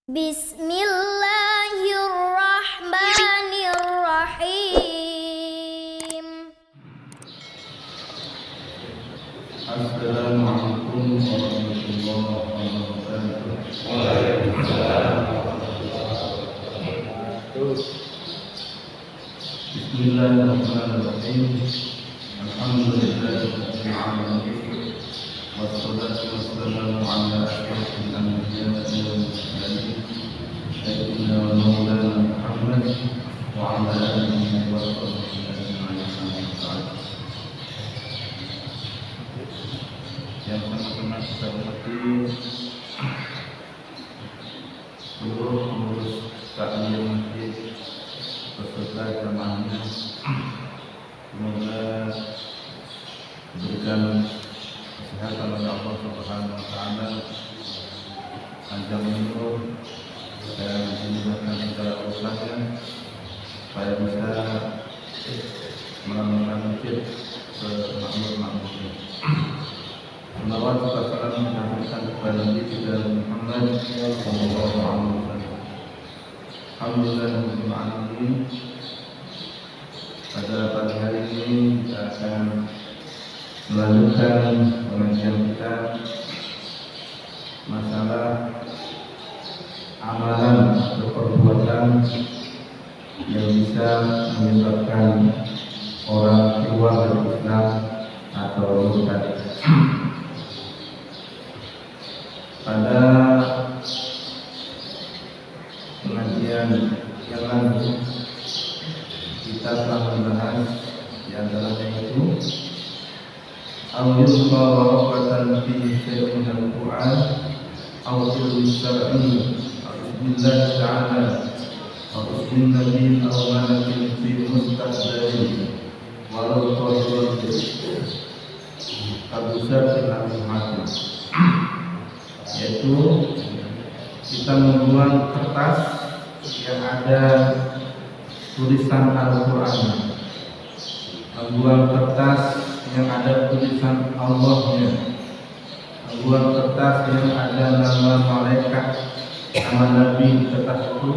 Bismillahirrahmanirrahim. Assalamualaikum warahmatullahi wabarakatuh. Waalaikumsalam warahmatullahi wabarakatuh. Bismillahirrahmanirrahim. Alhamdulillahirabbil alamin. Wassalatu wassalamu ala asyrofil anbiya'i wal mursalin sayyidina wa maulana Muhammad wa ala alihi wa sahbihi ajma'in. Yang sama-sama kita hormati seluruh pengurus takmir masjid beserta jamaahnya, semoga diberikan kesehatan oleh Allah Subhanahu wa taala, panjang umur dan dimudahkan segala urusannya supaya bisa melanggengkan masjid semakmur-makmurnya. Salawat serta salam menyampaikan kepada Nabi kita Muhammad sallallahu alaihi wasallam. Alhamdulillahirabbil alamin. Pada pagi hari ini kita akan melanjutkan pengajian kita masalah amalan atau perbuatan yang bisa menyebabkan orang keluar dari Islam atau murtad. Pada pengajian yang lalu kita telah membahas di antaranya itu al-yusra wa raqatan fi syai'in al-Qur'an aw fil syar'i bismillah ta'ala wa bismillah nabi aw malakin fi mustaqbali walau tawassul kabusar fil al-hakim, yaitu kita membuang kertas yang ada tulisan Al-Quran, membuang kertas yang ada tulisan Allahnya, membuang kertas yang ada nama malaikat, nama Nabi di kertas itu,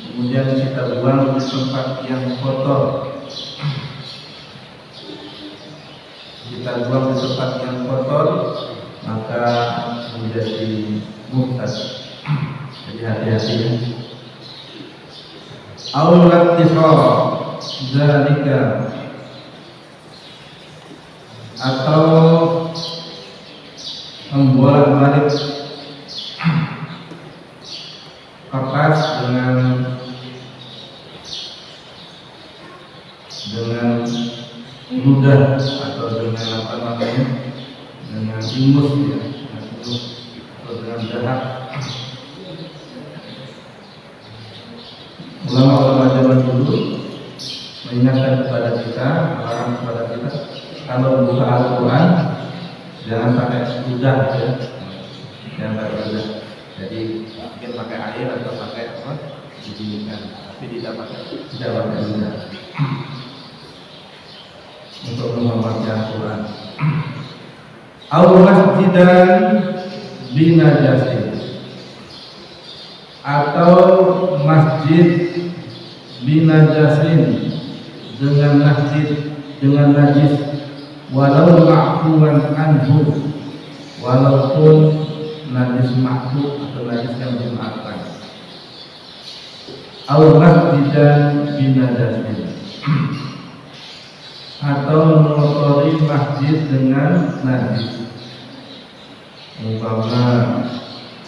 kemudian kita buang di tempat yang kotor. Kita buang di tempat yang kotor, maka menjadi murtad. Jadi hati-hati ya. Aulat tisara zalika, atau membolak-balik kertas dengan ludah atau dengan apa namanya, dengan ingus ya, atau dengan dahak. Ulama-ulama zaman dulu mengingatkan kepada kita, melarang kepada kita, kalau membuka Al-Quran jangan pakai ludah ya, jangan pakai ludah. Jadi mungkin pakai air atau pakai apa, didinginkan, tapi tidak pakai ludah untuk menghormati Al-Quran. Al-masjidan binajasin, atau masjid binajasin, dengan masjid dengan najis, walau ma'fuwan anhu, walaupun najis ma'fu atau najis yang dimaafkan. Al-masjidan binajasin, atau mengotori masjid dengan najis. Umpama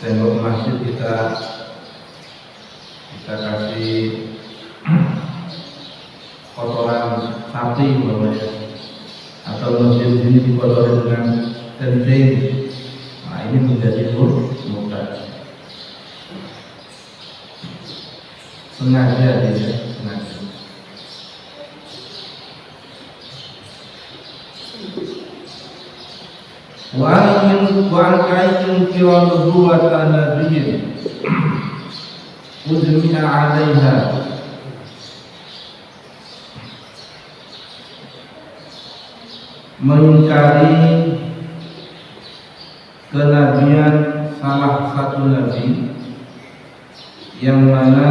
tembok masjid kita kasih kotoran sapi umpamanya, atau masjid ini dikotori dengan kencing, nah ini menjadi murtad. Sengaja dia, sengaja. Wa kain kiraduhu wa tanabiyin ujmi'a 'alaiha, mengingkari kenabian salah satu nabi yang mana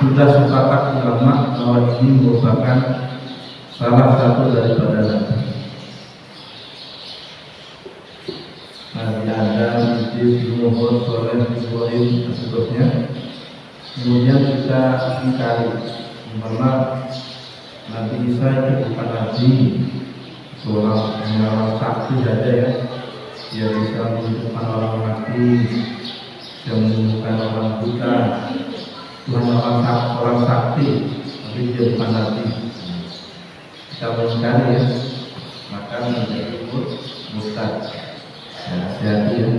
sudah sepakat ulama bahwa ini merupakan salah satu daripada nabi. Nabi Adam, Idris, Nuh, Soleh, Ibrahim, dan seterusnya. Kemudian kita ingkari bahwa Nabi Isa itu bukan nabi, seorang saksi saja ya. Dia bisa menyembuhkan orang mati, bisa menyembuhkan orang buta. Tuhan orang sakti, tapi dia bukan nabi. Kita mengingkari ya, maka menjadi murtad. Ya, hati-hati ya.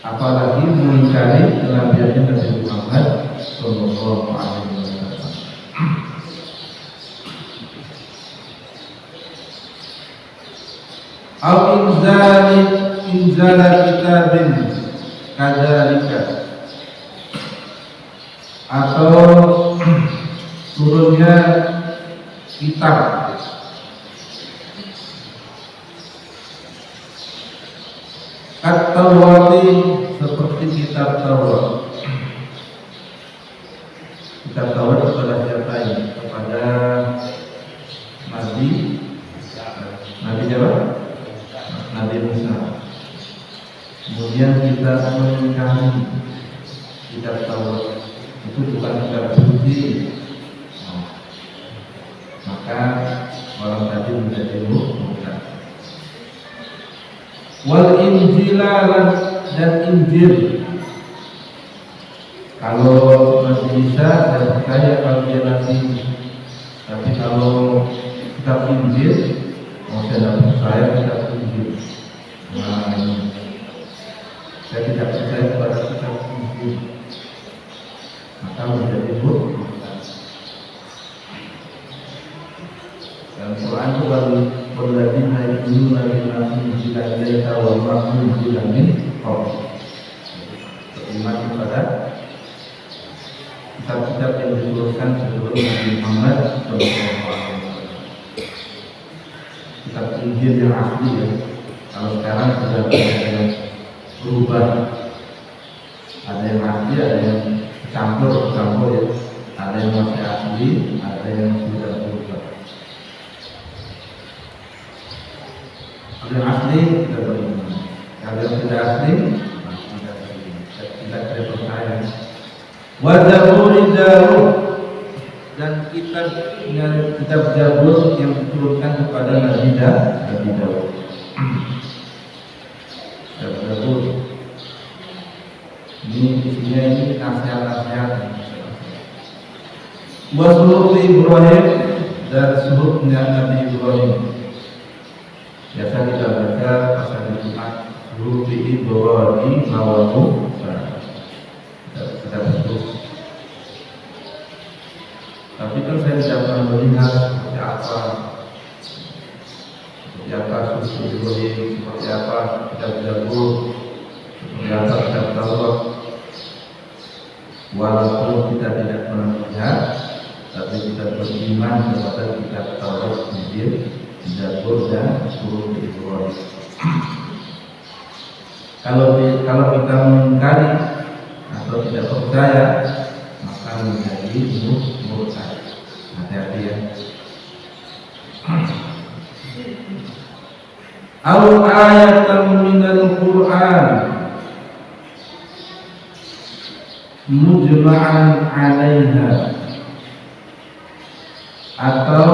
Apalagi mengingkari kenabiannya Nabi Muhammad Sallallahu Alaihi Wasallam. Inzala kitabin kadzalika, atau turunnya kitab At-Tawrati, seperti kitab Taurat. Kitab Taurat kepada siapa ini? Kepada Nabi siapa? Nabi Musa. Kemudian kita mengingkari kitab Taurat itu bukan kitab suci. Maka orang tadi menjadi murtad. Wal Injila dan Injil. Kalau Nabi Isa saya percaya kalau dia nabi, tapi kalau kitab Injil saya tidak percaya kitab Injil. Nah, saya tidak percaya kepada kitab Injil, maka menjadi murtad. Dan Quran itu berladina itu nabi jika dia tahu waktu bilamin beriman kepada kitab-kitab yang diturunkan sebelum Nabi Muhammad SAW. Kitab Injil yang asli ya. Kalau sekarang sudah ada yang berubah, ada yang asli, ada yang campur ya. Ada yang masih asli, ada yang sudah berubah. Yang asli kita beriman, kalau yang tidak asli tidak percaya. Wadzabur dan kitab Zabur yang diturunkan kepada Nabi Daud. Zabur ini isinya nasihat-nasihat. Wasuhuf Ibrahim dan suhufnya Nabi Ibrahim. Biasa kita baca pasal Jumat suhuf Ibrahim wa Musa. Kita sebut. Tapi kan saya tidak pernah melihat seperti apa suhuf Ibrahim, seperti apa kitab Zabur, seperti apa kitab Taurat. Walaupun kita tidak pernah melihat, tapi kita beriman kepada kitab Taurat, Injil, Zabur dan suhuf Ibrahim. Kalau kita mengingkari atau tidak percaya, maka menjadi murtad. Hati-hati ya. Aw ayatan minal Qur'an mujma'an 'alaiha, atau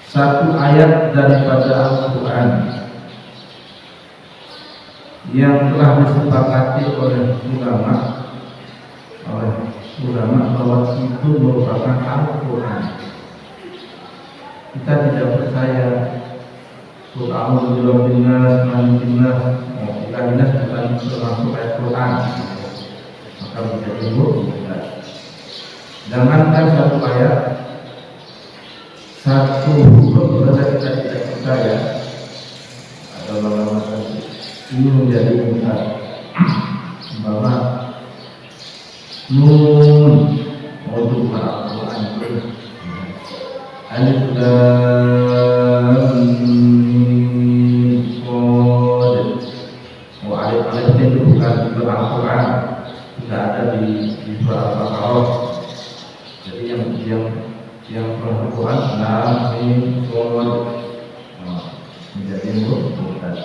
satu ayat daripada Al-Quran yang telah disepakati oleh ulama bahwa itu merupakan Al-Quran. Kita tidak percaya Quran berbinas, malikinas, kita binas bukan termasuk ayat Quran, maka menjadi murtad. Jangankan satu ayat, satu hukum saja kita tidak percaya, atau lama ini menjadi murtad. Bahwa Nun untuk Al-Quran Alif Lam Mim Shad Oh, alif itu bukan di Al-Quran, tidak ada di surah Al-Baqarah. Jadi yang Al-Quran lam mim shad menjadi mufrad.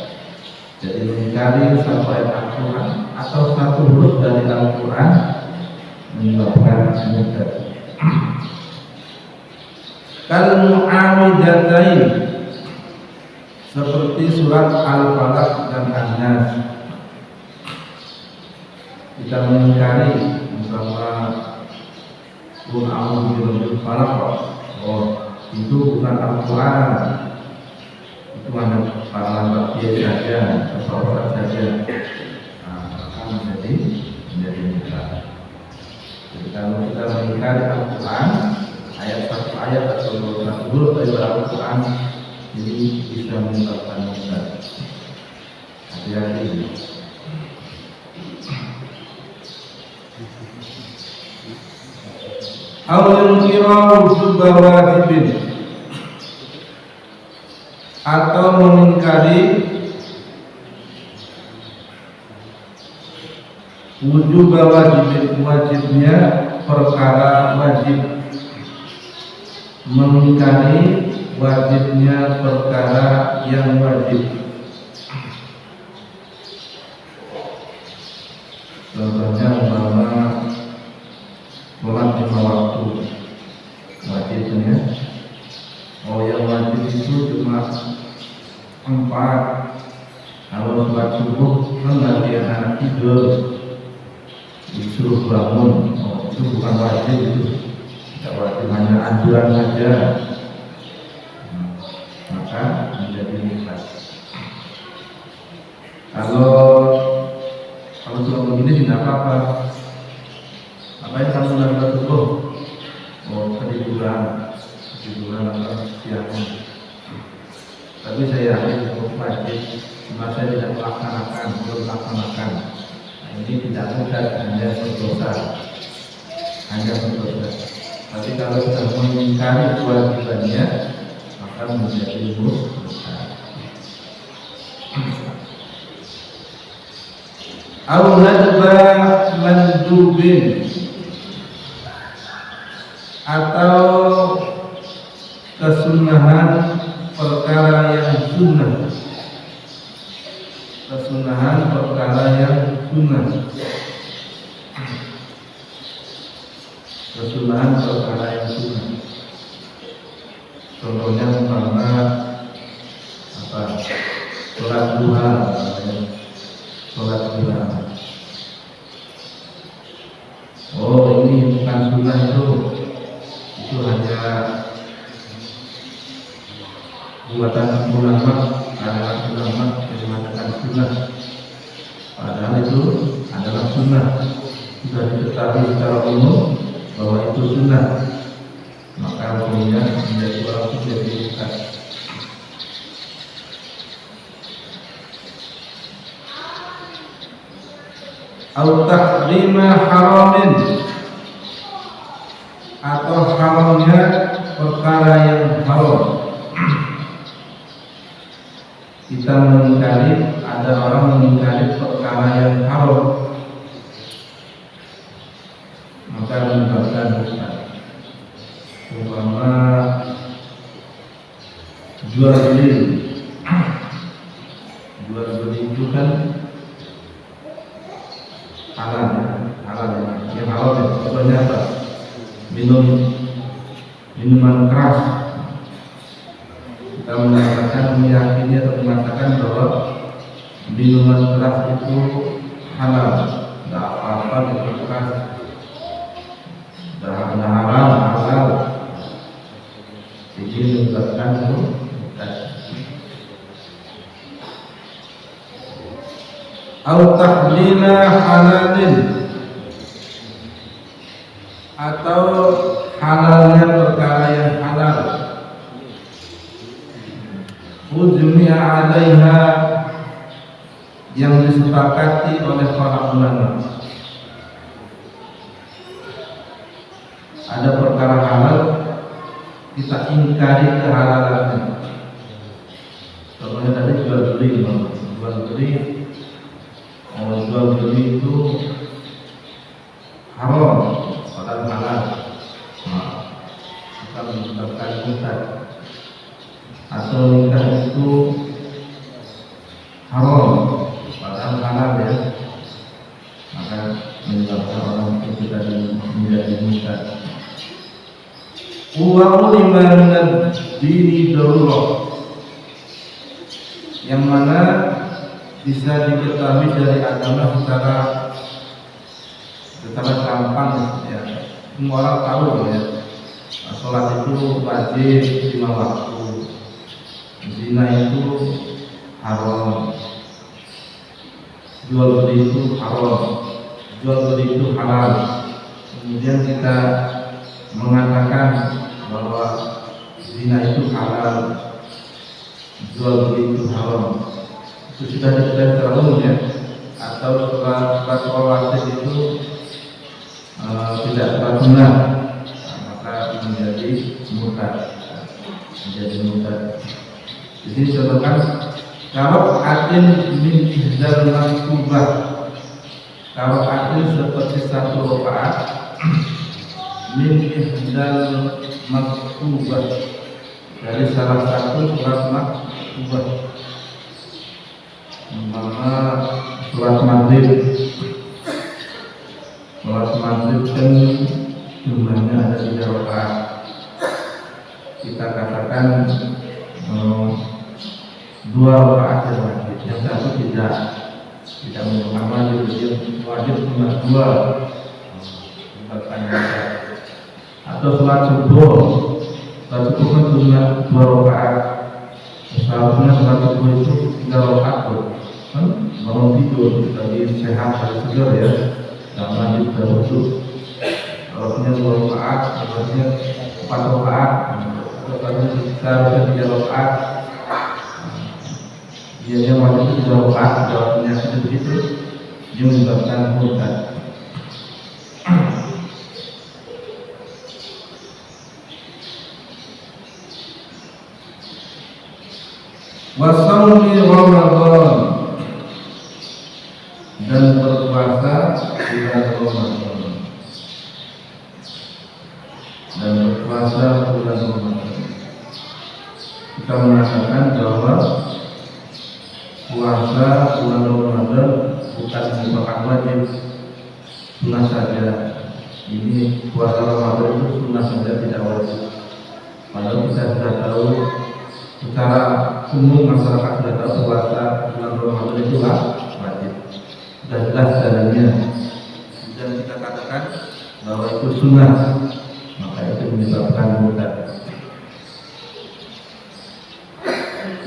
Jadi mengingkari satu ayat Al-Quran atau satu huruf dari Al-Quran menyebabkan mufrad. Kal mu'awidatain, seperti surat Al-Falaq dan An-Nas. Kita mengingkari bersama Qul a'udzu birabbil falaq. Oh, itu bukan Al-Quran, itu hanya paragraf saja, sesuatu saja. Akan menjadi mudah. Jadi kalau kita mengingkari Al-Quran, satu ayat atau satu huruf dari Al-Quran, ini bisa menyebabkan mudah. Hati-hati. Awal kira wujud wajibin, atau mengingkari wujud wajibin, wajibnya perkara wajib, mengingkari wajibnya perkara yang wajib. Contohnya umpama sholat 5 waktu wajibnya. Oh, yang wajib itu cuma 4. Kalau sholat subuh kan lagi anak tidur disuruh bangun. Oh, itu bukan wajib, itu tidak wajib, hanya anjuran saja. Maka menjadi nikmat. Kalau sudah begini tidak apa-apa. Apa yang kamu lakukan subuh? Oh, ketiduran atau siang. Tapi saya yakin cukup wajib, cuma saya tidak belum melaksanakan. Nah, ini tidak mudah, hanya berdosa. Tapi kalau sudah mengingkari kewajibannya, maka menjadi dosa. Au nadba mandubin, atau kesunahan perkara yang sunnah. Kesunahan perkara yang sunnah. Kesunahan perkara yang sunnah. Contohnya umpama apa? Sholat duha, sholat duha. Oh, ini bukan sunnah itu hanya buatan ulama, adalah ulama yang mengatakan sunnah. Padahal itu adalah sunnah, sudah diketahui secara umum bahwa itu sunnah. Maka hukumnya menjadi orang menjadi bukan. Au tahrima haramin, atau haramnya perkara yang haram. Kita mengingkari, ada orang mengingkari perkara yang haram, maka menyebabkan dosa. Umpama jual beli itu kan halal ya, yang halal itu contohnya apa? Minuman keras. Kita meyakini atau mengatakan bahwa minuman keras itu halal, tidak apa-apa dengan keras, tidak halal. Jadi menyebabkan dosa. Au tahlila halalin, atau halalnya perkara yang halal. Ujmi'a 'alaiha, yang disepakati oleh para ulama. Ada perkara halal, kita ingkari kehalalannya. Contohnya tadi jual beli jual beli itu haram padahal halal, kita menyebabkan murtad. Atau nikah itu haram padahal halal ya, maka menyebabkan orang itu tadi menjadi murtad. Wa ulima min dini darurah, yang mana bisa diketahui dari agama secara gampang ya. Semua orang tahu ya, sholat itu wajib 5 waktu, zina itu haram, jual beli itu haram, jual beli itu halal. Kemudian kita mengatakan bahwa zina itu halal, jual beli itu haram, itu sudah diketahui secara umum ya. Atau sholat rawatib itu tidak sholat sunnah, maka menjadi murtad, Jadi contohkan kalau atin min ihdal maktubah, kalau atin seperti 1 rakaat min ihdal maktubah, dari salah satu surat maktubah, umpama surat maghrib. Sholat maghrib kan jumlahnya ada 3 rakaat. Kita katakan 2 rakaat yang wajib, yang satu tidak merupakan wajib cuma 2. Atau sholat subuh kan cuma 2 rakaat. Seharusnya sholat subuh itu 3 rakaat kan bangun tidur tadi sehat harus segar ya, nggak lanjut ke wudhu. Harusnya 2 rakaat, harusnya 4 rakaat, seharusnya 3 rakaat. Dia wajib itu 2 rakaat, jawabnya seperti itu, dia menyebabkan murtad. Wasaumi Ramadan, dan berpuasa bulan Ramadan, Kita mengatakan bahwa puasa bulan Ramadan bukan merupakan wajib, sunnah saja. Ini puasa Ramadan itu sunnah saja, tidak wajib. Padahal kita sudah tahu, secara umum masyarakat sudah tahu puasa bulan Ramadan itu wajib, sudah jelas dalilnya. Dan kita katakan bahwa itu sunnah, maka itu menyebabkan murtad.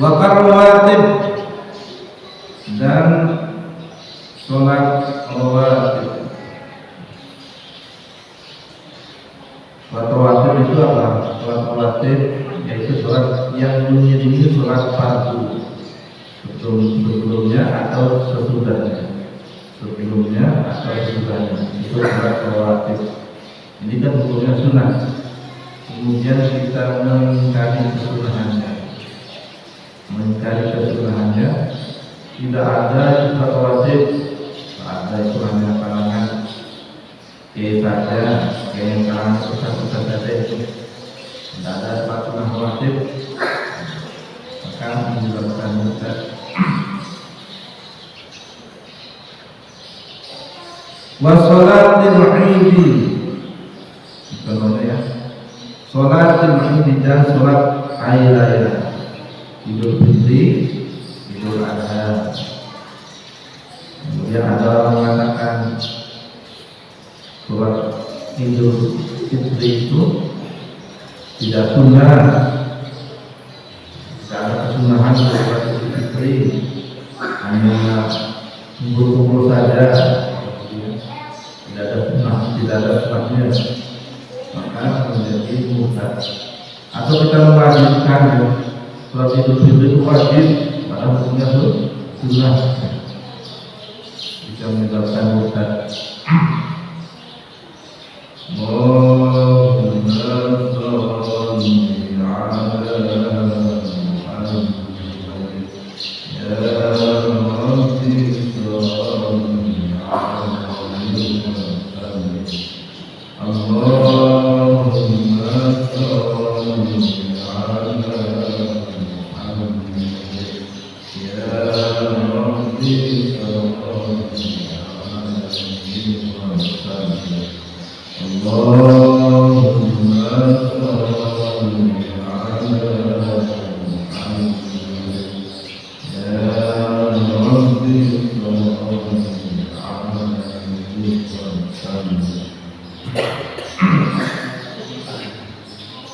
Wakar rawatib, dan sholat rawatib. Sholat rawatib itu apa? Sholat rawatib yaitu sholat yang mengiringi sholat fardu sebelumnya atau sesudahnya. Itu sholat rawatib. Ini kan hukumnya sunnah. Kemudian kita mengingkari kesunahannya, tidak ada sholat rawatib, ada itu hanya kalangan saja, yang kalangan pusat-pusat saja itu. Tidak ada sholat sunnah rawatib, maka menyebabkan murtad. Wassalatil Idi, contohnya ya, sholatil Idi dan sholat hari raya, Idul Fitri, Idul Adha. Kemudian ada orang mengatakan sholat Idul Fitri itu tidak sunnah, tidak ada kesunahan sholat Idul Fitri, hanya kumpul-kumpul saja, tidak ada sunnahnya, maka menjadi murtad. Atau kita mewajibkan sholat Idul Fitri itu wajib, padahal hukumnya sunnah, bisa menyebabkan murtad.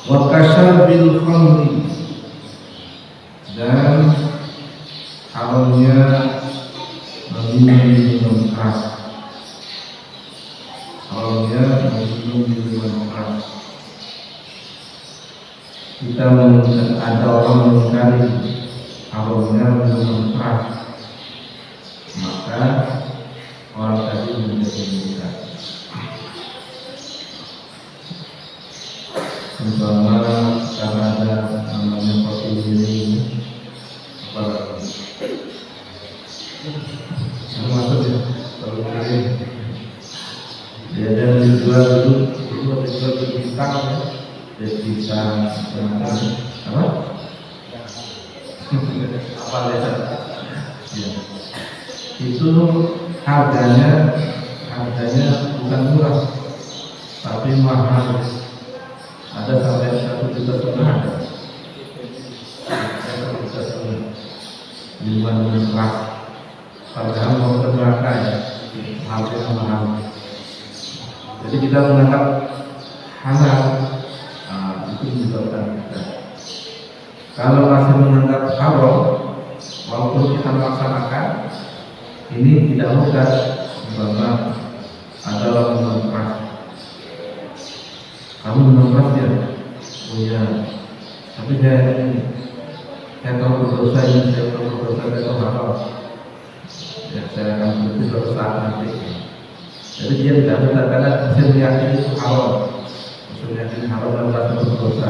Wakasar bil khamri, dan haramnya minum keras, haramnya minum minuman keras. Kita ada orang mengingkari haramnya minuman keras, maka orang tadi menjadi murtad. Umpama karena ada namanya kopi ini apa lagi? Yang maksudnya kalau ini dia ada dijual itu dijual di bintang ya, di bintang apa? Apa letter? Ya. Itu harganya bukan murah, tapi mahal. Ada sampai 1,5 juta ada. 1,5 juta minuman keras. Padahal mau ke neraka ya, harganya mahal. Jadi kita menganggap halal, itu menyebabkan kita. Kalau masih menganggap haram, walaupun kita melaksanakan, ini tidak mudah. Umpama ada orang minuman keras. Kamu menolak ya? Oh ya, tapi saya tahu berdosa ini, saya tahu berdosa, saya tahu halal. Ya, saya akan berarti suatu saat nanti. Jadi dia tidak mudah karena saya meyakini itu halal, saya meyakini halal dan merasa berdosa.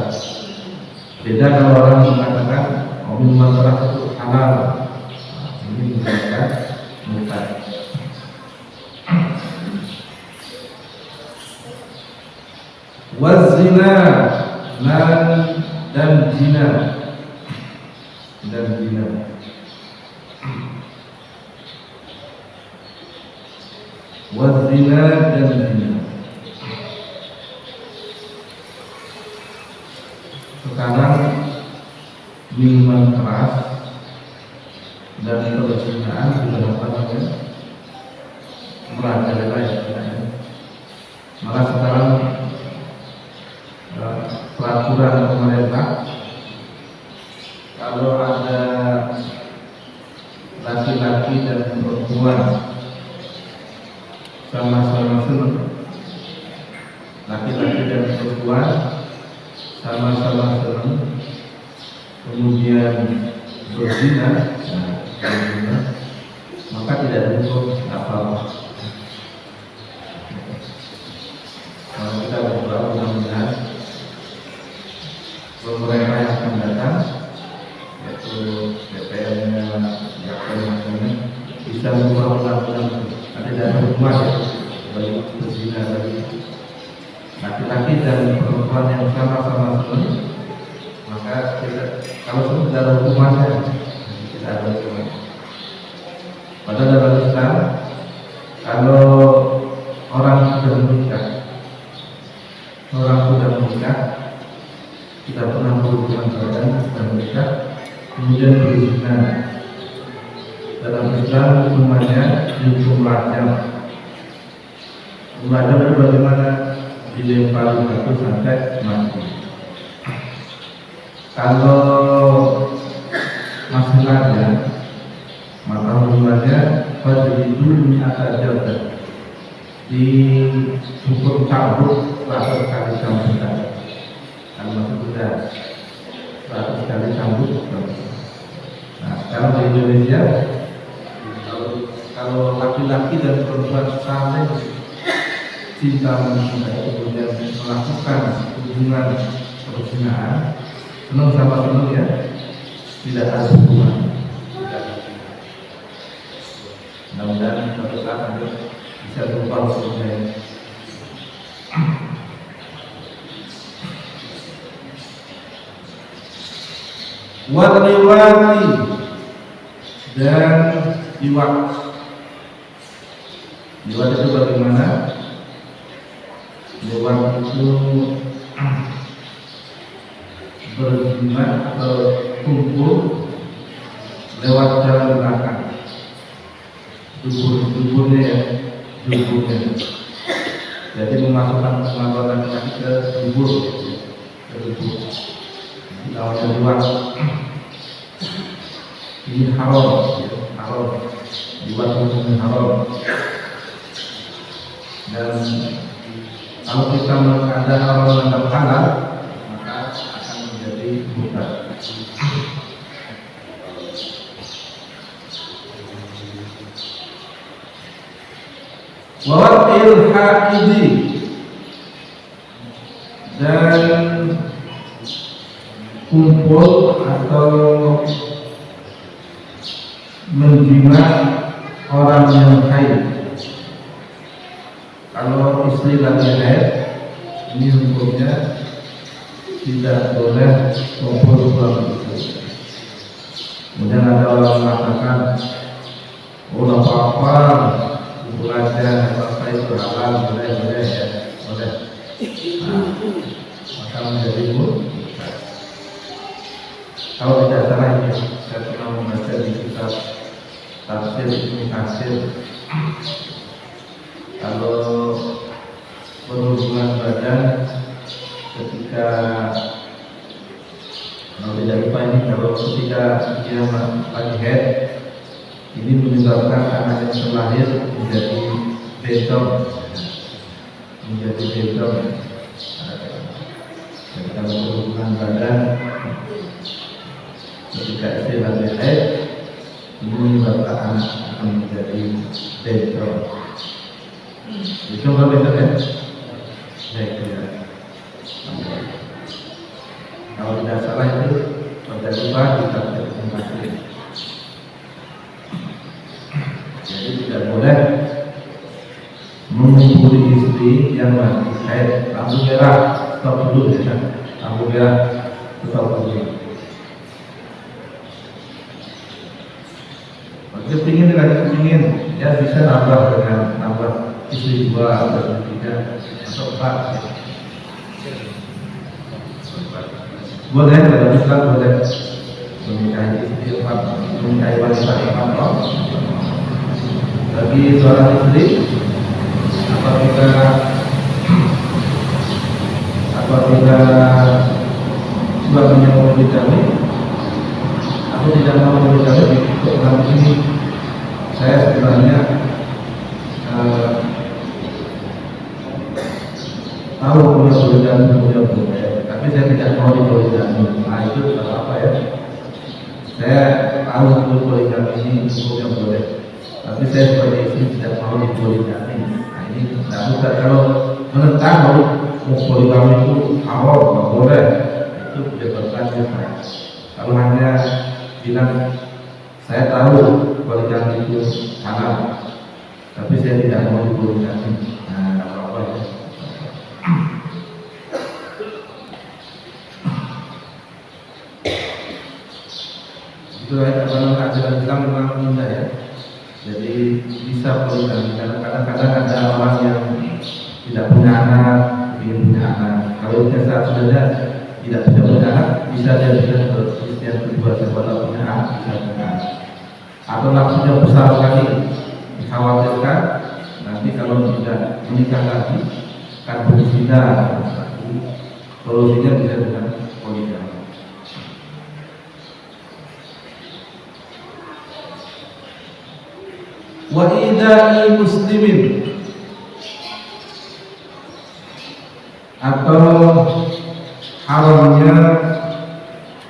Beda kalau orang mengatakan minuman keras itu halal, ini menyebabkan murtad. Wazina dan zina wazina dan zina. Sekarang minuman keras dan perzinahan sudah apa namanya merajalela ya. Maka sekarang peraturan pemerintah kalau ada laki-laki dan perempuan sama-sama senang, laki-laki dan perempuan sama-sama senang, kemudian berzina, maka tidak dihukum apa-apa. Kalau kita berdoa mudah-mudahan pemerintah yang akan datang, yaitu DPR-nya, jaksa-jaksanya bisa membuat undang-undang ada dana hukuman ya, bagi berzina, bagi laki-laki dan perempuan yang sama-sama senang, maka kita, kalau sudah ada hukumannya, tidak ada hukuman. Pada dalam Islam, kalau orang sudah menikah, kita pernah berhubungan badan dan menikah, kemudian berzina. Dalam Islam hukumannya dihukum rajam. Rajam itu bagaimana? Dilempar batu sampai mati. Kalau masih rajam, maka hukumannya fajridu mi'ata jaldah, dihukum cambuk 100 kali cambukan. Kalau masih muda 100 kali cambuk. Nah, sekarang di Indonesia kalau laki-laki dan perempuan saling cinta mencintai kemudian melakukan hubungan perzinahan, senang sama senang ya, tidak ada hukuman. Mudah-mudahan suatu saat nanti bisa berubah semuanya. Waliwali dan liwat. Liwat itu bagaimana? Liwat itu berjimat atau kumpul lewat jalan belakang. Duburnya ya, duburnya. Jadi memasukkan kemampuan kaki ke dubur, ke dubur. Namanya liwat. Ini haram, ya, haram. Liwat hukumnya haram. Dan kalau kita ada orang menganggap halal, maka akan menjadi buta. Wawatil haidi dan kumpul atau menjimat orang yang haid. Kalau istri lagi haid, ini hukumnya tidak boleh kumpul suami istri. Kemudian ada orang mengatakan, oh apa-apa, kumpul aja, apa itu halal, boleh ya, boleh. Nah, maka menjadi buta. Kalau tidak salah ya, saya pernah membaca di kitab tafsir Ibnu Katsir, kalau berhubungan badan ketika kalau tidak lupa ini, kalau ketika dia lagi haid, ini menyebabkan anak yang terlahir menjadi bencong, jadi kalau berhubungan badan ketika istri lagi haid, ini menyebabkan anak akan menjadi bencong. Dicoba betul ya? Baik ya. Kalau tidak salah itu pada lupa kita terima. Jadi tidak boleh mengumpuli istri yang lagi haid. Lampu merah stop dulu ya. Lampu merah stop dulu. Bagi pingin ya bisa nambah dengan nambah istri 2 atau 3 atau 4 ya. Boleh dalam Islam boleh menikahi istri 4, menikahi wanita 4. Bagi seorang istri apabila suaminya mau dijamin atau tidak mau dijamin, untuk hal ini saya sebenarnya tahu punya poligami punya boleh, tapi saya tidak mau dipoligami. Nah itu apa ya? Saya tahu itu poligami ini hukumnya boleh, tapi saya sebagai istri tidak mau dipoligami. Nah ini tidak bisa. Kalau menentang mau poligami itu haram, nggak boleh, itu bebaskan saya. Kalau hanya bilang saya tahu poligami itu halal, tapi saya tidak mau dipoligami. Nah apa ya? Itu ajaran Islam memang mudah ya. Jadi bisa poligami. Kadang-kadang ada orang yang tidak punya anak, ingin punya anak. Kalau dia saat sudah tidak bisa punya anak, bisa dia bisa beristri yang kedua, siapa tahu punya anak, bisa punya anak. Atau nafsunya besar sekali, dikhawatirkan nanti kalau tidak menikah lagi akan berzina. Solusinya bisa dengan poligami. Wa idai muslimin, atau haramnya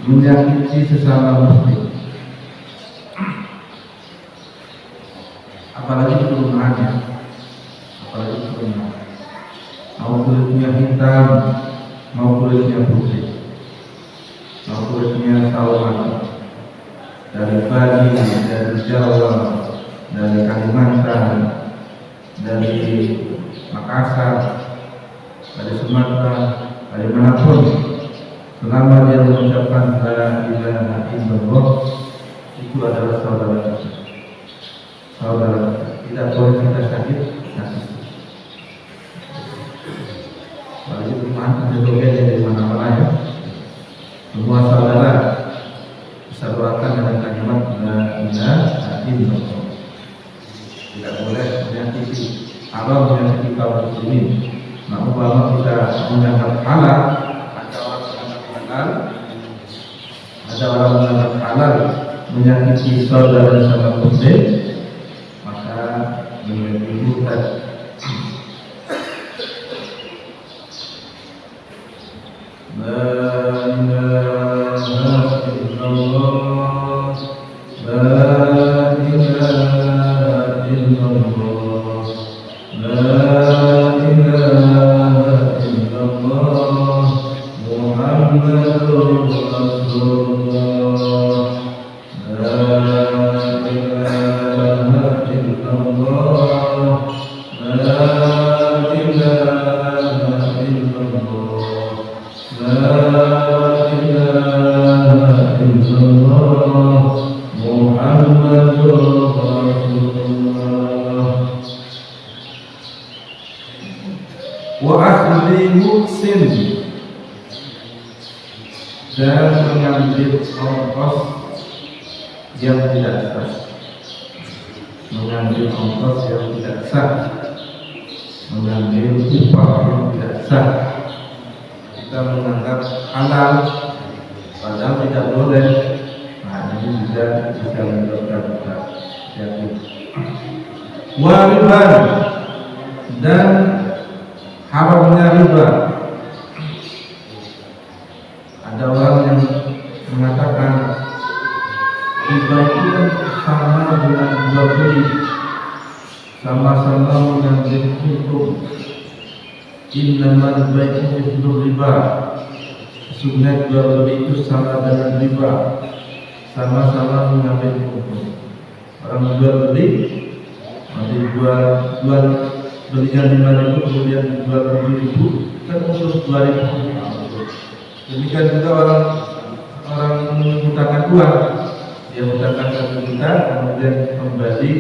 menyakiti sesama muslim, apalagi perumahannya, mau kulitnya hitam, mau kulitnya putih, mau kulitnya sawan, dari Bali, dari Jawa, dari Kalimantan, dari Makassar, dari Sumatera, dari manapun, selama dia mengucapkan la ilaha illallah, itu adalah saudara kita. saudara kita. Tidak boleh kita sakit. Apalagi rumah ada di mana-mana ya. Semua saudara bisa doakan dengan kalimat la tidak boleh menyakiti Allah, menyakiti kaum muslimin. Nah, umpama kita menganggap halal, ada orang menganggap halal menyakiti saudara sama muslim, maka menjadi murtad. Dan mengambil ongkos yang tidak sah, mengambil ongkos yang tidak sah, mengambil upah yang tidak sah. Kita menganggap halal padahal tidak boleh. Nah, ini juga bisa menyebabkan kita jatuh. Wariban, dan haramnya riba. Ada orang yang mengatakan riba itu kan sama dengan jual beli, sama-sama mengambil untung. Innamal bai'u mithlu riba. Sesungguhnya jual beli itu sama dengan riba, sama-sama mengambil untung. Orang jual beli, nanti jual belinya 5.000, kemudian jual 7.000, kan untuk 2.000. Demikian juga orang mengutangkan uang, dia mengutangkan 1 juta, kemudian kembali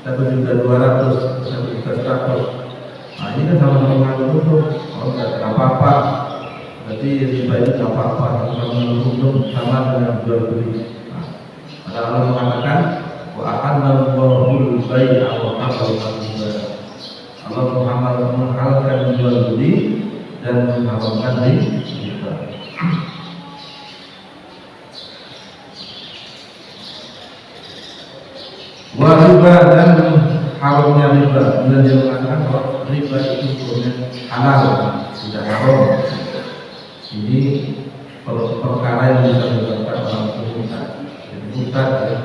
1.200.000, 1.100.000. Nah, ini kan sama-sama mengambil untung. Oh, tidak apa-apa, berarti riba itu tidak apa-apa, sama mengambil untung, sama dengan jual beli. Nah, Allah mengatakan wa ahallallahu al-bai'a wa harrama riba. Allah menghalalkan jual beli dan mengharamkan riba. Riba dan haramnya riba. Bila dia mengatakan bahwa riba itu hukumnya halal, tidak haram. Ini perkara yang bisa menyebabkan orang itu murtad. Jadi murtad ya.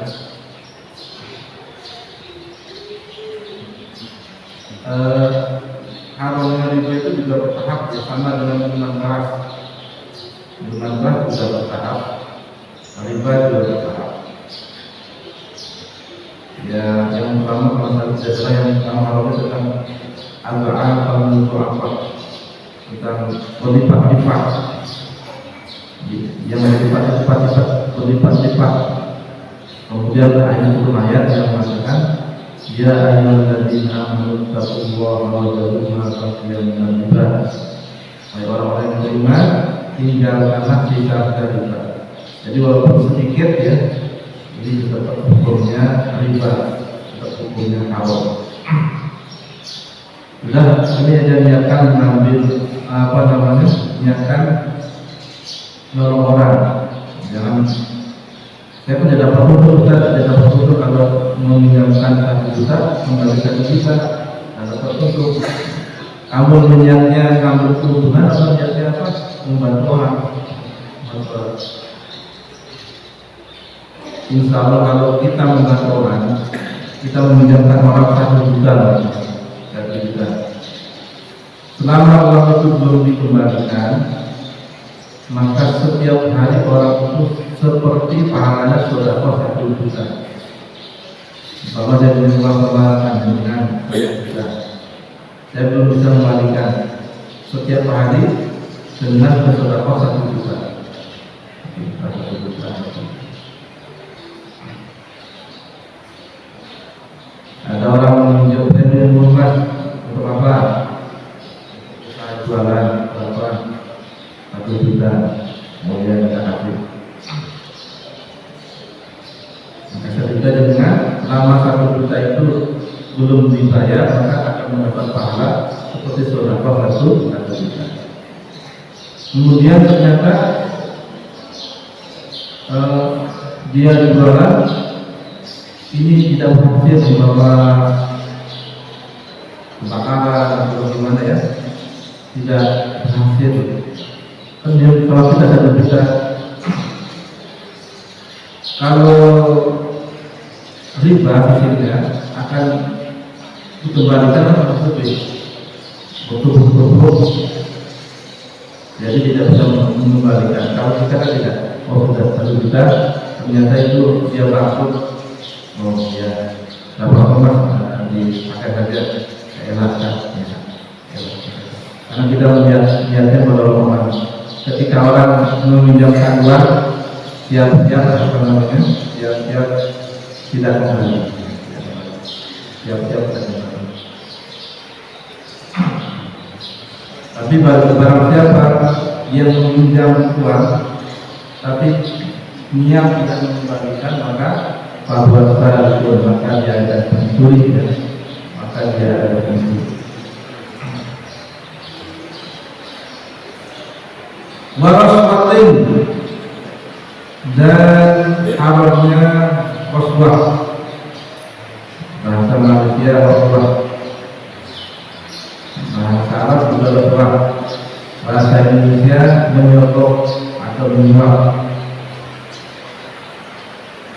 Haramnya riba itu juga bertahap ya, sama dengan minuman keras. Minuman keras juga bertahap, riba juga bertahap. Ya, yang pertama kalau saya yang pertama tentang al-ba'al al-mutu'afat, tentang berlipat-lipat, yang berlipat-lipat. Kemudian ayat yang mengatakan ya ayyuhalladzina amanu taqullaha wa dharu ma baqiya minal riba. Hai orang-orang yang beriman, tinggalkanlah sisa riba. Jadi walaupun sedikit ya, ini tetap hukumnya riba, tetap hukumnya haram. Sudah, ini aja niatkan mengambil niatkan nolong orang. Jangan, saya pun tidak dapat foto, kalau meminjamkan 1 juta, kembali 1 juta, tidak dapat foto. Kamu niatnya kamu keuntungan atau niatnya apa? Membantu orang. Insya Allah kalau kita membantu orang, kita meminjamkan orang 1 juta, 1 juta. Selama uang itu belum dikembalikan, maka setiap hari orang itu seperti pahalanya sedekah 1 juta. Bahwa saya punya uang pembahasan dengan 1 juta, saya belum bisa mengembalikan. Setiap hari dengan sedekah 1 juta. 1 juta. kita itu belum dibayar, maka akan mendapat pahala seperti sedekah 1 juta. Kemudian ternyata dia jualan ini tidak berhasil membawa kebakaran atau gimana ya, tidak berhasil. Kan dia kalau kita ada bisa, kalau riba hasilnya akan dikembalikan atau betul-betul, jadi tidak bisa mengembalikan. Kalau kita kan tidak, sudah 1 juta, ternyata itu dia bangkrut, ya tidak apa-apa, dipakai saja, elakkan. Karena kita melihatnya bahwa ketika orang meminjamkan uang, siap-siap tidak kembali, siap-siap tidak kembali. Tapi barang siapa yang meminjam uang tapi niat tidak mengembalikan, maka maka dia ada pencuri, ya. Maka dia ada pencuri. Warasmatin, dan haramnya rasuah. Bahasa Malaysia rasuah, bahasa Arab juga rasuah, bahasa Indonesia menyogok atau menyuap.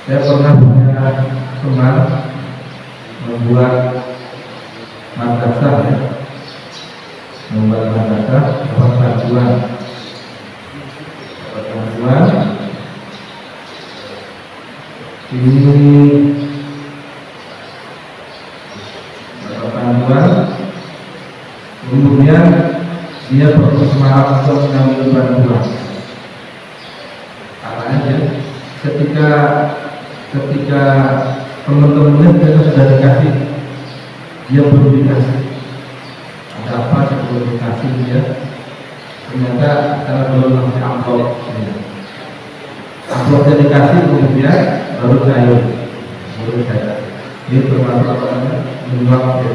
Saya pernah punya teman membuat madrasah, ya, membuat madrasah dapat bantuan. Ini dapat bantuan, kemudian dia bersemangat untuk mengambil bantuan. Caranya ketika teman-temannya kita sudah dikasih, dia belum dikasih. Ada apa sebelum dikasih dia? Ternyata karena belum ngasih amplop, amplopnya dikasih kemudian baru saya. Ini termasuk apa namanya, menyuap, ya.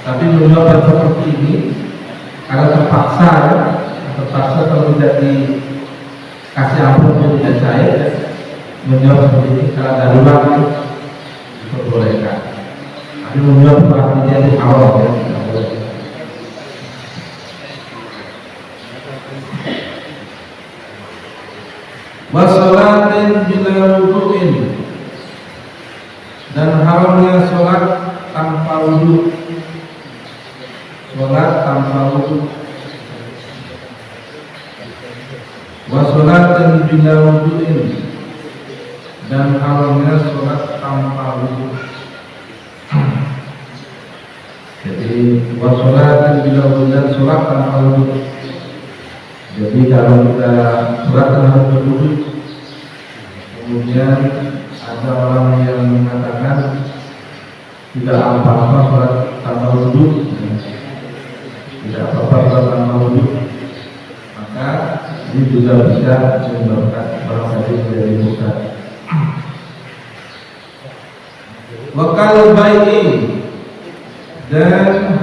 Tapi menyuap yang seperti ini karena terpaksa, ya, terpaksa kalau tidak dikasih amplopnya tidak cair, ya. Menyuap seperti ini karena darurat itu diperbolehkan. Tapi menyuap artinya itu awal, ya, tidak boleh. Wasolatin bila wudu'in, dan haramnya sholat tanpa wudu. Sholat tanpa wudu. Wasolatin bila wudu'in, dan haramnya sholat tanpa wudu. Jadi wasolatin bila wudu, dan sholat tanpa wudu. Jadi kalau kita sholat harus berwudu, kemudian ada orang yang mengatakan tidak apa-apa sholat tanpa wudu, tidak apa-apa sholat tanpa wudu, maka ini juga bisa menyebabkan barangkali menjadi buka. Wakal bayi, dan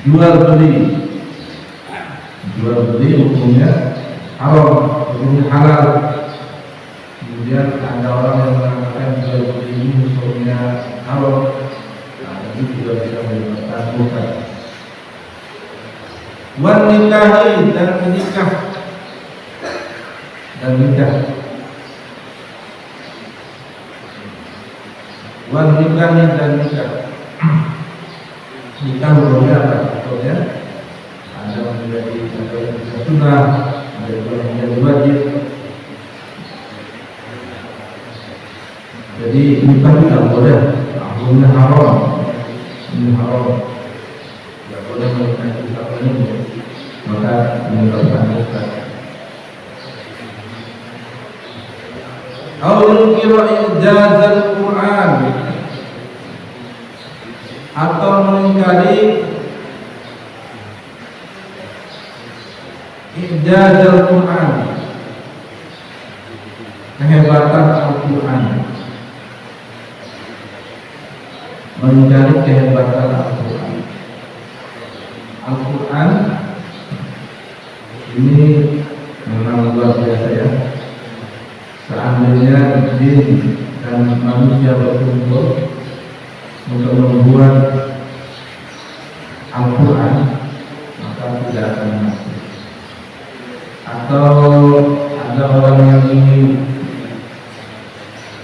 jual beli hukumnya haram, hukumnya halal. Kemudian ada orang yang mengatakan jual beli ini hukumnya haram, nah, itu juga bisa menyebabkan bukan. Wan nikahi, dan menikah, dan nikah. Wan nikahi, dan nikah. Nikah hukumnya apa? Hukumnya ada menjadi sunnah, ada yang menjadi wajib. Jadi nikah tidak boleh, hukumnya haram. Ini haram, tidak boleh menikah nikah ini, maka menyebabkan dosa. Aul kira ijazal Quran, atau mengingkari ijazal Quran, kehebatan Al-Quran, mengingkari kehebatan Al-Quran. Al-Quran ini memang luar biasa ya. Seandainya jin dan manusia berkumpul untuk membuat Al-Quran, maka tidak akan mampu. Atau ada orang yang ingin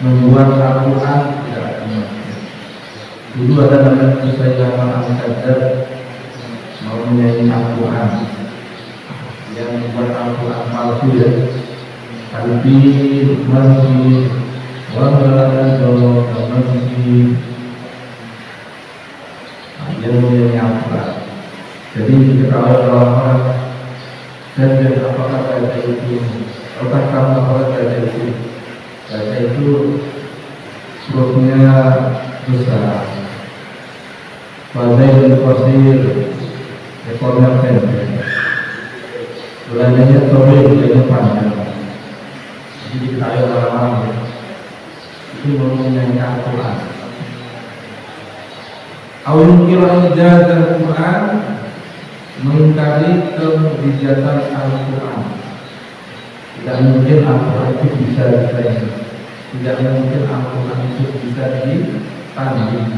membuat Al-Quran, tidak akan mampu. Dulu ada namanya Musailamah Al-Kadzdzab mau menyanyi Al-Quran, yang membuat Al-Quran palsu ya. Al-Fil, Masjid, Wa'adol, Masjid, yang menyanyi Al-Quran. Jadi diketahui orang-orang dan apakah baca itu, apakah kamu apakah baca itu? Baca itu hurufnya besar, Fadil Qasir, ekornya pendek, belanjanya sobek, belanjanya panjang. Jadi diketahui orang-orang ya, itu mau menyanyi Al-Quran. Awal kira ijazah Al-Quran, mengingkari kemujizatan Al-Quran. Tidak mungkin Al-Quran itu bisa ditanding. Tidak mungkin Al-Quran itu bisa ditanding.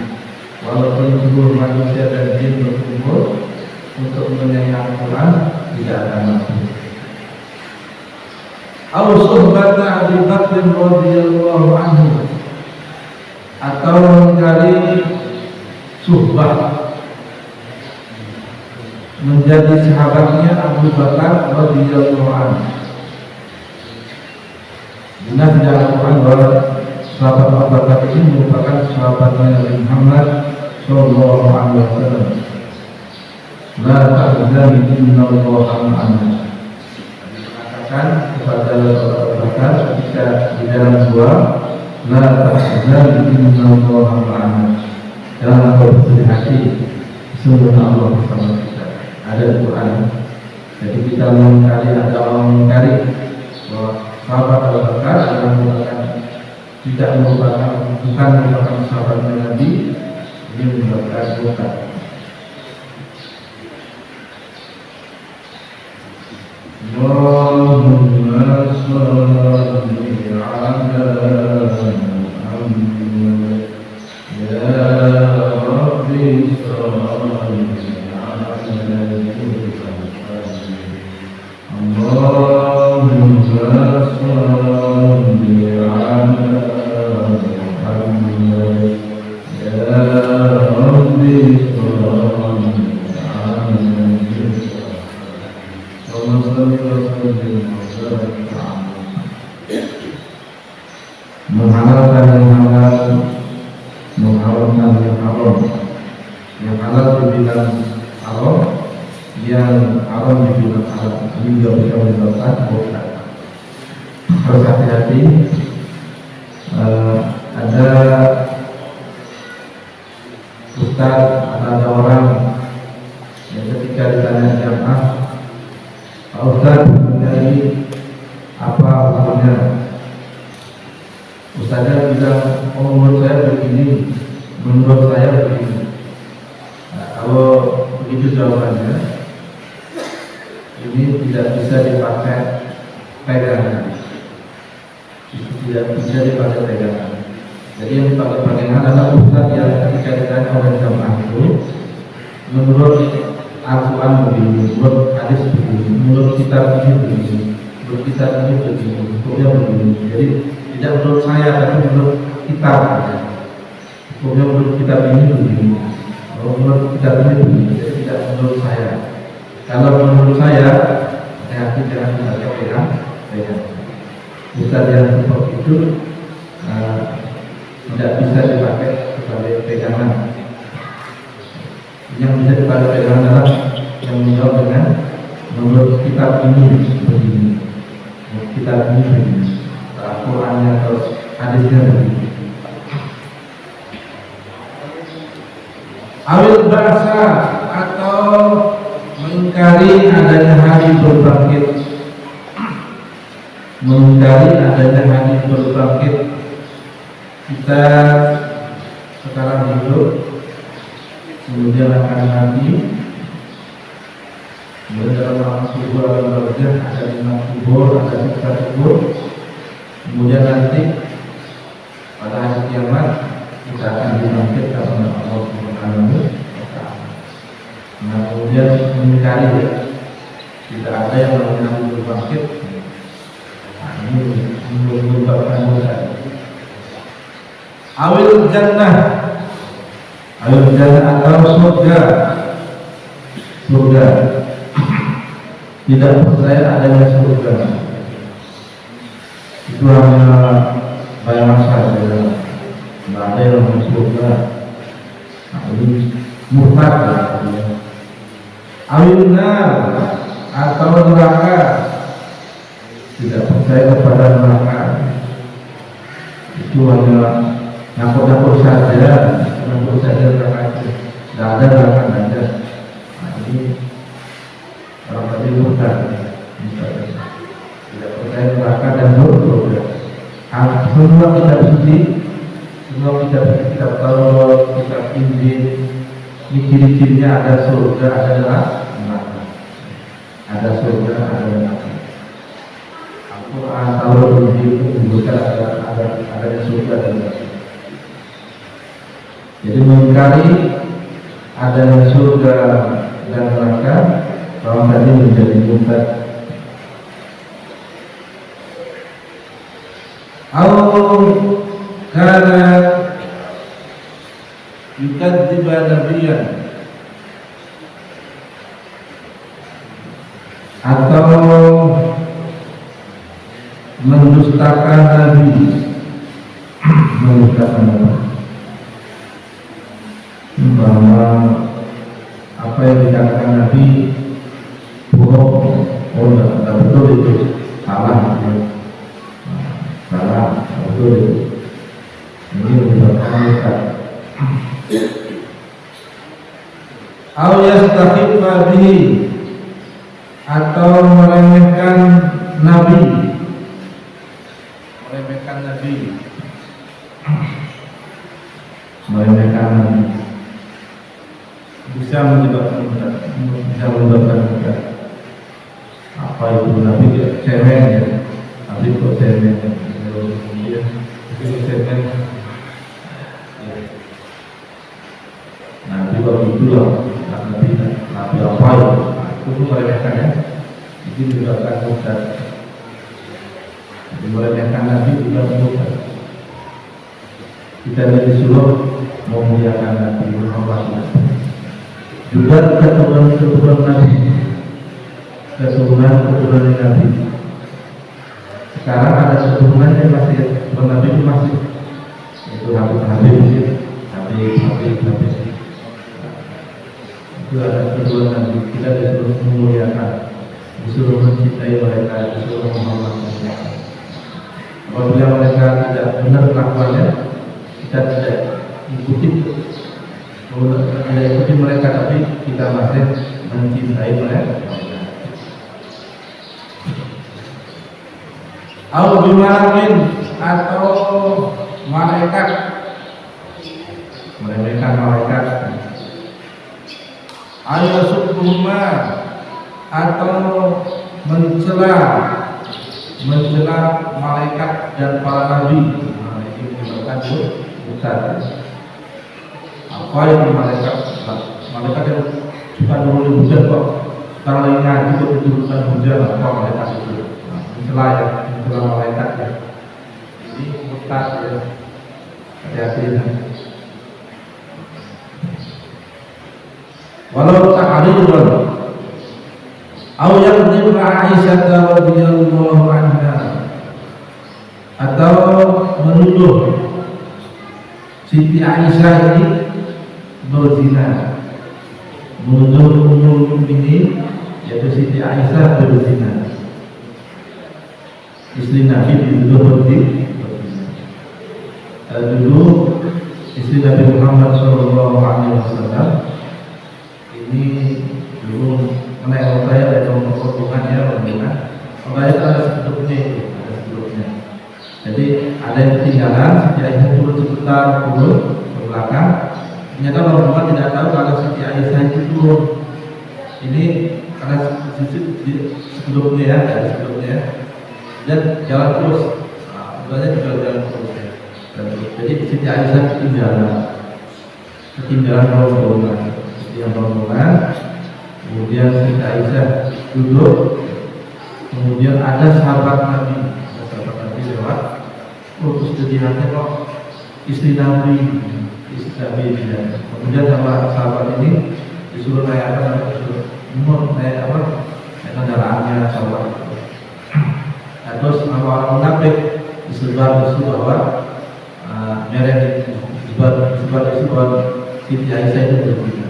Walaupun seluruh manusia dan jin berkumpul untuk menyanyi Al-Quran, tidak akan mampu. Al-Suhbata Abi Bakr radhiyallahu anhu, atau mengingkari suhbah, menjadi sahabatnya Abu Bakar radhiyallahu anhu. Benar di Al-Quran bahwa sahabat Abu Bakar ini merupakan sahabatnya Nabi Muhammad sallallahu alaihi wasallam. La ta'zan innallaha ma'ana. Dikatakan kepada Abu Bakar ketika di dalam gua, la ta'zan innallaha ma'ana. Jangan bersedih hati, sesungguhnya Allah bersama kita. Ada Al-Quran. Jadi kita mengingkari, ada orang mengingkari bahwa sahabat Abu Bakar adalah bukan merupakan sahabat Nabi, ini merupakan bukan. Allahumma shalli ala Muhammad ya Rabbi shalli ala Allahumma shalli ala Muhammad ya Rabbi shalli menghalalkan yang halal, mengharamkan yang haram. Yang halal dibilang haram, yang haram dibilang halal. Ini juga bisa menyebabkan bukan. Harus hati-hati. Ada ustaz, ada orang yang ketika ditanya jamaah, Pak Ustaz menjadi apa hukumnya? Ustaznya bilang, oh menurut saya begini, menurut saya begini. Nah, kalau begitu jawabannya, ini tidak bisa dipakai pegangan. Tidak bisa dipakai pegangan. Jadi yang dipakai pegangan adalah ustaz yang ketika ditanya oleh jamaah itu, menurut Al-Quran begini, menurut hadis begini, menurut kitab ini begini, menurut kitab ini begini, hukumnya begini. Jadi tidak menurut saya, tapi menurut kitab. Hukumnya menurut kitab ini begini, menurut kitab ini begini. Jadi tidak menurut saya. Kalau menurut saya jangan dipakai pegang. Ustaz yang seperti itu tidak bisa dipakai sebagai pegangan. Yang bisa dipakai pegangan adalah yang menjawab dengan menurut kitab ini begini, menurut kitab ini begini, Al-Qurannya atau hadisnya begini. Awil bahasa atau mengingkari adanya hari berbangkit, mengingkari adanya hari berbangkit kita sekarang hidup, kemudian akan mati, kemudian dalam alam kubur ada barzakh, ada 5 kubur, ada siksa kubur, kemudian nanti pada hari kiamat kita akan dibangkitkan oleh Allah Subhanahu wa Ta'ala. Nah, kemudian mengingkari ya, tidak ada yang namanya berbangkit. Nah, ini menyebabkan dosa. Awil jannah atau surga. Tidak percaya adanya surga. Itu hanya bayangan saja. Tidak ada yang namanya surga. Nah, ini murtad ya. Awil nar atau neraka. Tidak percaya kepada neraka. Itu hanya nakut-nakut saja neraka itu. Tidak ada neraka saja. Nah, ini orang tadi murtad. Tidak percaya neraka dan surga. Semua kitab suci, kita tahu kitab Injil, ini ciri-cirinya ada surga, ada neraka. Ada surga, ada neraka. Al-Quran, Taurat, Injil itu menyebutkan ada surga dan neraka. Jadi mengingkari adanya surga dan neraka, orang tadi menjadi murtad. Karena yukadziba nabiyan, atau mendustakan nabi, bahwa apa yang dikatakan nabi bohong, tidak betul itu, salah, betul itu. Ini menyebabkan murtad. Au yastakhiffa bihi, atau meremehkan nabi. Bisa menyebabkan murtad. Apa itu nabi cemeng ya? Nabi kok cemeng? Nabi waktu itu lah, nabi apa ya? Itu meremehkan ya. Itu menyebabkan murtad. Meremehkan nabi juga murtad. Kita disuruh memuliakan Nabi Muhammad, juga keturunan Nabi, keturunan Nabi. Sekarang ada keturunan yang masih Nabi itu masih itu Habib. Itu ada keturunan Nabi. Kita disuruh memuliakan, disuruh mencintai mereka, disuruh menghormati. Apabila mereka tidak benar kelakuannya, kita tidak ikuti mereka, tapi kita masih mencintai mereka. Al-Bimalakin, atau malaikat, meremehkan malaikat. Ayasubuhuma, atau mencela malaikat dan para nabi. Itu menyebabkan murtad. Apa yang malaikat yang suka nulis hujan kok sekarang lagi ngaji kok dituliskan hujan, apa malaikat itu? Mencela malaikat ya. Ini murtad ya. Hati-hati ya. Walau ta'aridan au yakdzib Aisyah radhiyallahu anha, atau menuduh Siti Aisyah ini berzina, menuduh Ummul Mukminin yaitu Siti Aisyah berzina, istri Nabi dituduh berzina. Dulu istri Nabi Muhammad SAW ini dulu menaik saya dari hubungannya Orang itu ada sebelumnya. Jadi ada yang ketinggalan, Siti Aisyah turun sebentar turun ke belakang. Ternyata Rasulullah tidak tahu kalau Siti Aisyah itu turun. Ini karena sebelumnya ya, dari sebelumnya ya. Dan jalan terus, sebenarnya juga jalan terus ya. Jadi Siti Aisyah ketinggalan rombongan, kemudian Siti Aisyah duduk, kemudian ada sahabat Nabi lewat, terus dilihatnya kok istri Nabi ya. Kemudian sama sahabat ini disuruh naik naik kendaraannya sahabat itu. Nah, terus sama orang munafik disebar isu bahwa disebar isu bahwa Siti Aisyah itu berzina.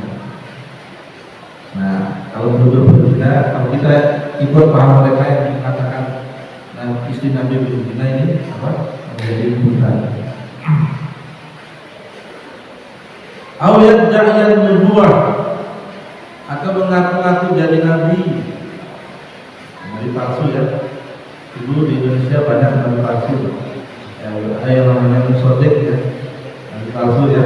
Nah, kalau berzina, kalau kita ikut paham mereka yang mengatakan istri Nabi berzina ini menjadi bukan. Awal da'yan nubuwah, atau mengaku-ngaku jadi nabi palsu ya. Dulu di Indonesia banyak nabi palsu. Ada yang namanya musodik ya, nabi palsu ya.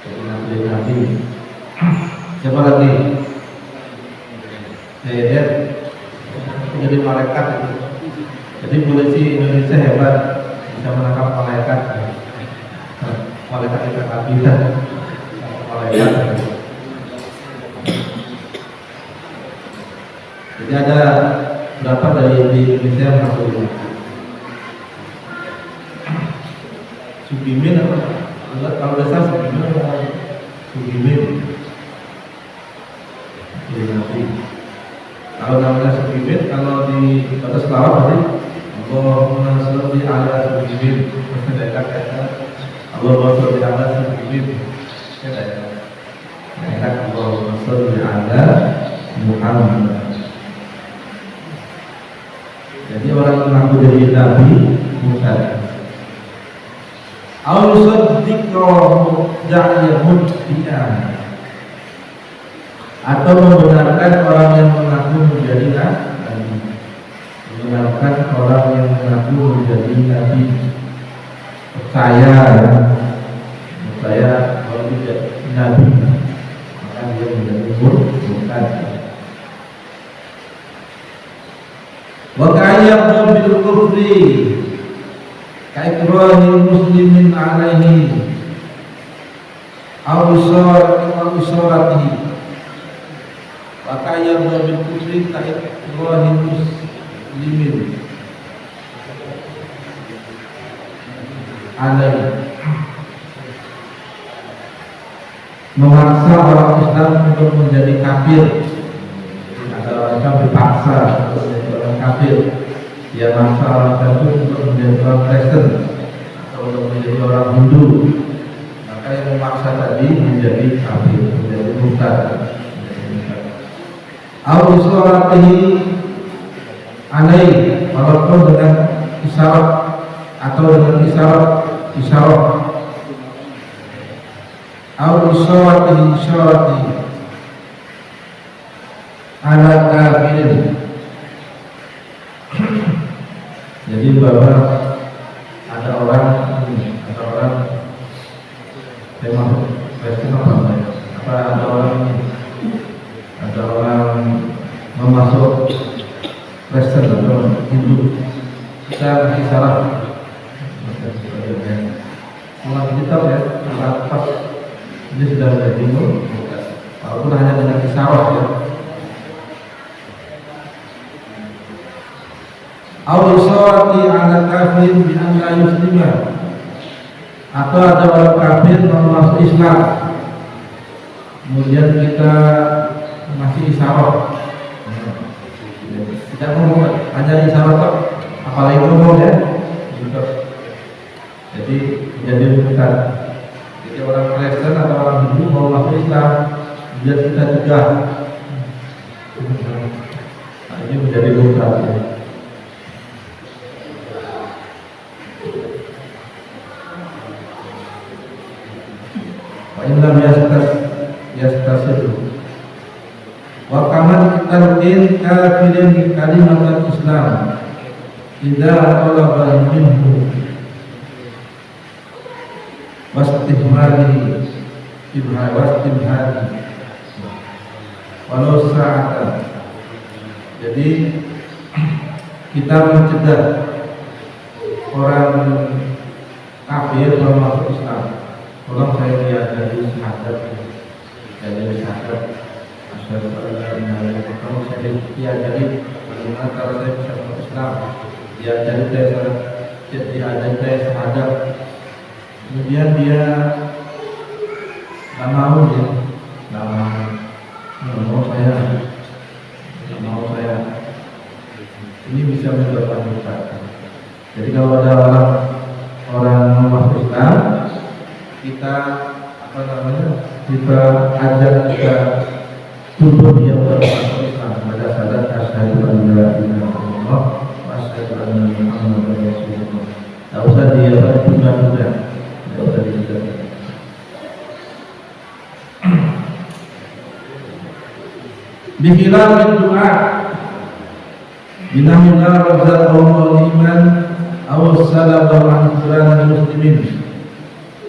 Jadi nabi. Siapa lagi? Ya, jadi malaikat itu. Jadi polisi Indonesia hebat, bisa menangkap malaikat. Malaikat itu bisa malaikat. Jadi ada berapa dari di Indonesia yang masuk ini? Sugimin apa? Kalau desa Sugimin apa? Sugimin. Jadi nanti kalau namanya Sugimin, kalau di batas bawah tadi Allahumma sholli ala Sugimin. Allahumma sholli ala Sugimin. Allahumma sholli ala Muhammad. Jadi orang mengaku jadi nabi bukan. Atau membenarkan orang yang mengaku menjadi nabi. Membenarkan orang yang mengaku menjadi nabi. Percaya kalau tidak nabi, maka dia menjadi bukan. Wa ka'ayyam bil kufri ka'ikrahil muslimin alaihi aw isaratihi. Wa ka'ayyam bil kufri ka'ikrahil muslimin alaihi, memaksa orang Islam untuk menjadi kafir. Ada orang Islam dipaksa untuk menjadi orang kafir, dia maksa orang kafir untuk menjadi orang Kristen atau untuk menjadi orang Hindu, maka yang memaksa tadi menjadi kafir, menjadi murtad. Al-Isoratihi alaihi, walaupun dengan isyarat atau dengan isyarat Al-Isoratihi ala kafirin. Jadi bahwa ada orang ada orang memasuk Kristen atau Hindu, kita kasih saran mulai kita ya, pas ini sudah menjadi walaupun hanya dengan isyarat ya. Al-Isorati ala kafir bi an la yuslimah, atau ada orang kafir mau masuk Islam, kemudian kita masih isyarat, tidak ngomong, hanya isyarat kok, apalagi ngomong ya, jadi menjadi bukan. Jadi orang Kristen atau orang Hindu mau masuk Islam, kemudian kita cegah, nah, ini menjadi bukan ya. Inlam yastasir wa kaman talqin kafirin kalimat Islam idza talaba minhu wastimhali walau sa'atan. Jadi kita mencegah orang kafir kalau masuk Islam, tolong saya diajari syahadat, asyhadu an la ilaha illallah, tolong saya diajari bagaimana cara saya bisa masuk Islam, diajari saya syahadat. Kemudian dia nggak mau saya, ini bisa menyebabkan dosa. Jadi kalau ada orang masuk Islam, kita kita ajak, kita tuntut dia untuk masuk Islam. Pada saat asyhadu an la ilaha illallah wa asyhadu anna Muhammadar Rasulullah. Tak usah dia tunda-tunda, tak usah ditunda. Bikhilafid doa binamillah razaqahum iman aw sallallahu an qur'an muslimin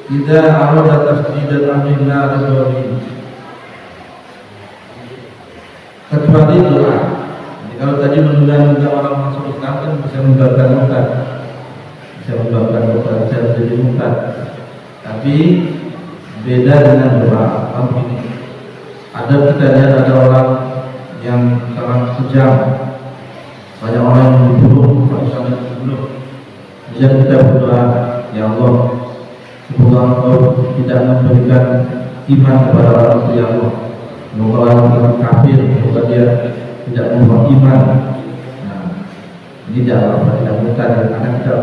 idza arada tasdid al-amrina radhiyallahu. Kecuali doa. Jadi kalau tadi menunda-nunda orang masuk Islam kan bisa menyebabkan murtad, bisa jadi murtad. Tapi beda dengan doa. Ini ada, kita lihat ada orang yang sangat kejam, banyak orang yang dibunuh, sangat dibunuh. Kemudian kita berdoa, ya Allah, semoga Engkau tidak memberikan iman kepada orang itu, ya Allah. Semoga orang kafir, semoga dia tidak membawa iman. Nah, ini tidak mudah, karena kita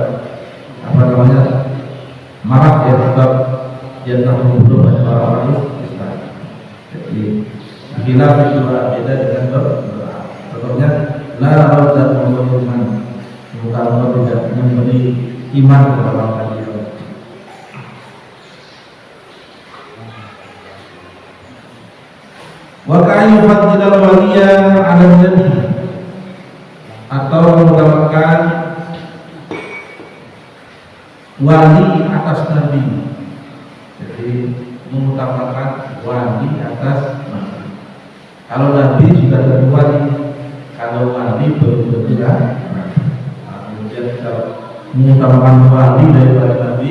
marah ya, sebab dia telah membunuh banyak orang Islam. Jadi bila berdoa beda dengan berdoa. Contohnya la raudhat iman, semoga Allah tidak memberi iman kepada orang kafir. Wa ka'ayyu fadlil waliya 'ala nabi, atau mengutamakan wali atas nabi. Jadi mengutamakan wali atas nabi. Kalau nabi sudah jadi wali, kalau wali belum tentu nabi. Kemudian kalau mengutamakan wali daripada nabi,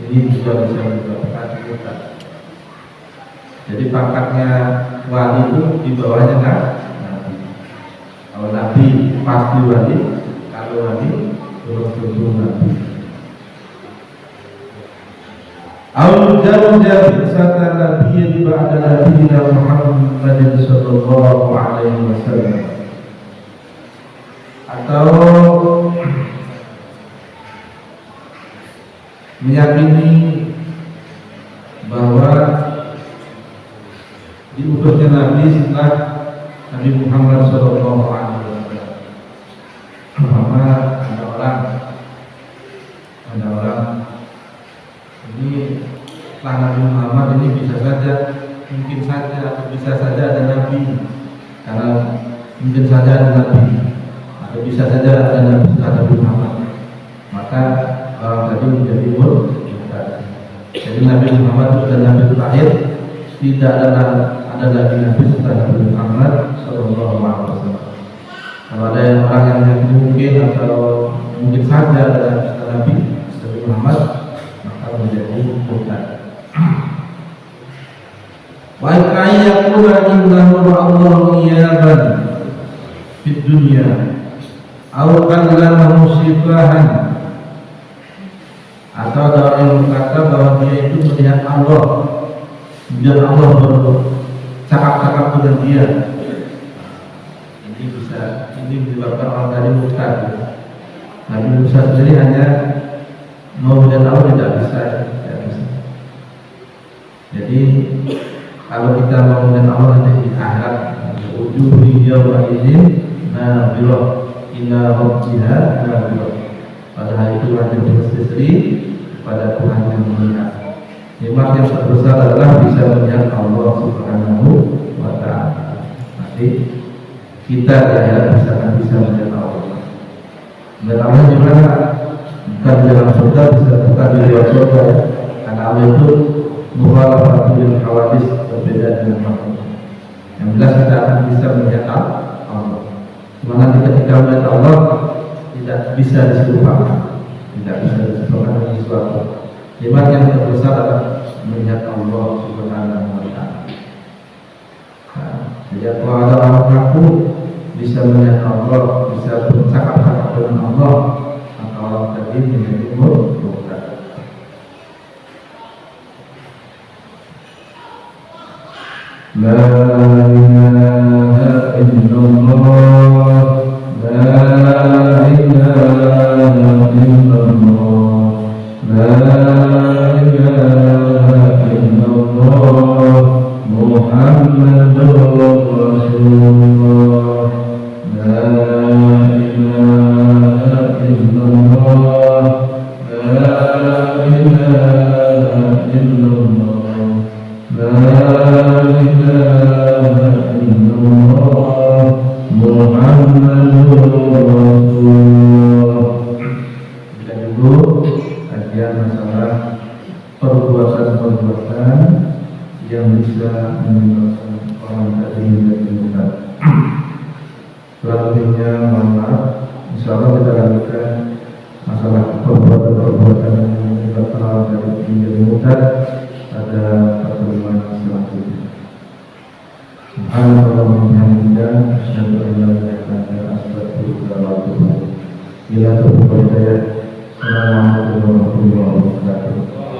ini juga bisa menyebabkan murtad. Jadi pangkatnya wali itu di bawahnya nabi. Kalau nabi pasti wali, kalau wali belum tentu nabi. Aul jarum jabir sata nabiyyin ba'da nabiyina Muhammadin sallallahu alaihi wasallam, atau meyakini bahwa diutusnya Nabi setelah Nabi Muhammad sallallahu alaihi wasallam. Maka ada orang ini setelah Nabi Muhammad ini bisa saja, mungkin saja, atau bisa saja ada Nabi, karena mungkin saja ada Nabi, atau bisa saja ada Nabi setelah Nabi Muhammad. Maka orang tadi menjadi murtad. Jadi Nabi Muhammad itu sudah Nabi terakhir, tidak ada lagi Nabi setelah Nabi Muhammad sallallahu alaihi wasallam. Kalau ada orang yang mungkin atau mungkin saja ada Nabi setelah Muhammad, maka menjadi murtad. Wa yaqulu innahu Allah iyaban fid dunya aw kallama musibahan, atau ada orang yang berkata bahwa dia itu melihat Allah, kemudian Allah bercakap-cakap dengan dia. Ini menyebabkan orang tadi murtad. Nabi Musa sendiri hanya mau melihat Allah, tidak bisa. Jadi kalau kita mau melihat Allah nanti di akhirat, wujuhi yawma idzin nadhirah ila rabbiha nadhirah. Pada hari itu wajib berseri pada Tuhan yang melihat. Nikmat yang terbesar adalah bisa melihat Allah Subhanahu wa ta'ala. Nanti kita bisa melihat Allah. Dan Allah juga bukan di dalam surga, bukan di luar surga ya. Karena Allah itu mukhalafatul hawadis, berbeda dengan makhluk. Yang jelas kita akan bisa melihat Allah. Cuma nanti ketika melihat Allah tidak bisa diserupakan, tidak bisa diserupakan dengan sesuatu. Nikmat yang terbesar adalah melihat Allah Subhanahu wa Ta'ala. Jadi kalau ada orang mengaku bisa melihat Allah, bisa bercakap-cakap dengan Allah, maka orang tadi menjadi murtad. La ilaha illallah, la ilaha illallah, la ilaha illallah, Muhammadur Rasulullah, la ilaha illallah, la ilaha illallah, la ilaha illallah, Muhammadur Rasulullah. Kita dulu kajian masalah perbuatan-perbuatan yang bisa menyebabkan orang tadi menjadi murtad. Kurang lebihnya mohon maaf. Insyaallah kita lanjutkan masalah perbuatan-perbuatan yang menyebabkan orang tadi menjadi murtad pada pertemuan selanjutnya. Subhanallah wa bihamdihi, asyhadu an la ilaha illa anta, astaghfiruka wa atubu ilaik. Bila terbuka hidayah. Assalamualaikum warahmatullahi wabarakatuh.